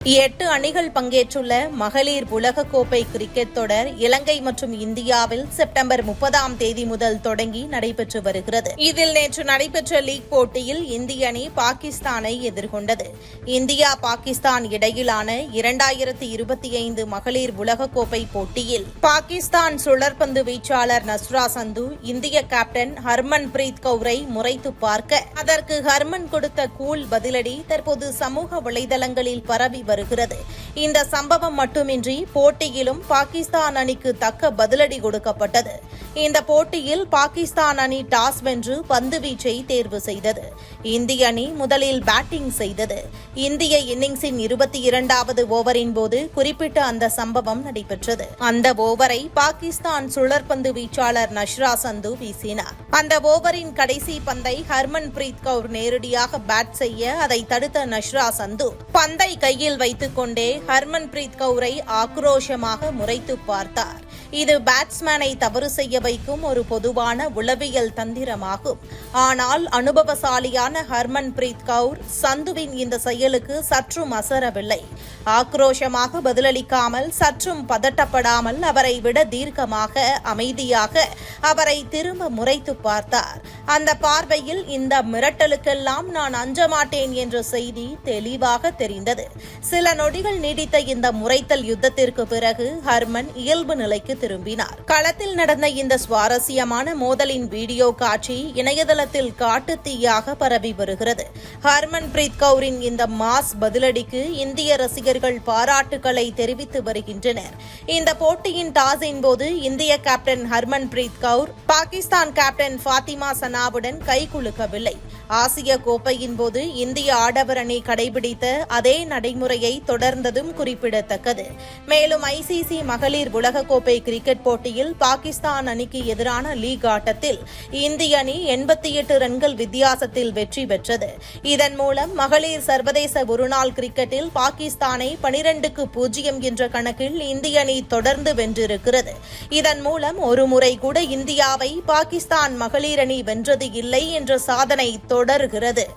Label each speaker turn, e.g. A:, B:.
A: 8 அணிகள் பங்கேற்றுள்ள மகளிர் உலகக்கோப்பை கிரிக்கெட் தொடர் இலங்கை மற்றும் இந்தியாவில் செப்டம்பர் 30ஆம் தேதி முதல் தொடங்கி நடைபெற்று வருகிறது. இதில் நேற்று நடைபெற்ற லீக் போட்டியில் இந்திய அணி பாகிஸ்தானை எதிர்கொண்டது. இந்தியா பாகிஸ்தான் இடையிலான 2025 மகளிர் உலகக்கோப்பை போட்டியில் பாகிஸ்தான் சுழற்பந்து வீச்சாளர் நஸ்ரா சந்து இந்திய கேப்டன் ஹர்மன் பிரீத் கவுரை முறைத்து பார்க்க அதற்கு ஹர்மன் கொடுத்த கூல் பதிலடி தற்போது சமூக வலைதளங்களில் பரவி வருகிறது. இந்த சம்பவம் மட்டுமின்றி போட்டியிலும் பாகிஸ்தான் அணிக்கு தக்க பதிலடி கொடுக்கப்பட்டது. இந்த போட்டியில் பாகிஸ்தான் அணி டாஸ் வென்று பந்து வீச்சை தேர்வு செய்தது. இந்திய அணி முதலில் பேட்டிங் செய்தது. இந்திய இன்னிங்ஸின் 22வது ஓவரின் போது குறிப்பிட்ட அந்த சம்பவம் நடைபெற்றது. அந்த ஓவரை பாகிஸ்தான் சுழற்பந்து வீச்சாளர் நஸ்ரா சந்து வீசினார். அந்த ஓவரின் கடைசி பந்தை ஹர்மன் பிரீத் கவுர் நேரடியாக பேட் செய்ய அதை தடுத்த நஸ்ரா சந்து பந்தை கையில் வைத்துக் கொண்டே ஹர்மன் பிரீத் கவுரை ஆக்ரோஷமாக முறைத்து பார்த்தார். இது பேட்ஸ்மேனை தவறு செய்ய வைக்கும் ஒரு பொதுவான உளவியல் தந்திரமாகும். ஆனால் அனுபவசாலியான ஹர்மன் பிரீத் கவுர் சந்துவின் இந்த செயலுக்கு சற்றும் அசரவில்லை. ஆக்ரோஷமாக பதிலளிக்காமல் சற்றும் பதட்டப்படாமல் அவரை விட தீர்க்கமாக அமைதியாக அவரை திரும்ப முறைத்து பார்த்தார். அந்த பார்வையில் இந்த மிரட்டலுக்கெல்லாம் நான் அஞ்ச மாட்டேன் என்ற செய்தி தெளிவாக தெரிந்தது. சில நொடிகள் நீடித்த இந்த முறைத்தல் யுத்தத்திற்கு பிறகு ஹர்மன் இயல்பு நிலைக்கு திரும்பினார். களத்தில் நடந்த இந்த சுவாரஸ்யமான மோதலின் வீடியோ காட்சி இணையதளத்தில் காட்டுத்தீயாக பரவி வருகிறது. ஹர்மன் பிரீத் கவுரின் இந்த மாஸ் பதிலடிக்கு இந்திய ரசிகர்கள் பாராட்டுக்களை தெரிவித்து வருகின்றனர். இந்த போட்டியின் டாஸின் போது இந்திய captain Harmanpreet Kaur Pakistan captain Fatima சனாவுடன் கைகுலுக்கவில்லை. ஆசிய கோப்பையின் போது இந்திய ஆடவர் அணி கடைபிடித்த அதே நடைமுறையை தொடர்ந்ததும் குறிப்பிடத்தக்கது. மேலும் ஐசிசி மகளிர் உலகக்கோப்பை கிரிக்கெட் போட்டியில் பாகிஸ்தான் அணிக்கு எதிரான லீக் ஆட்டத்தில் இந்திய அணி 88 ரன்கள் வித்தியாசத்தில் வெற்றி பெற்றது. இதன் மூலம் மகளிர் சர்வதேச ஒருநாள் கிரிக்கெட்டில் பாகிஸ்தானை 12-0 என்ற கணக்கில் இந்திய அணி தொடர்ந்து வென்றிருக்கிறது. இதன் மூலம் ஒருமுறை கூட இந்தியாவை பாகிஸ்தான் மகளிர் அணி வென்றது இல்லை என்ற சாதனை தொடர்கிறது.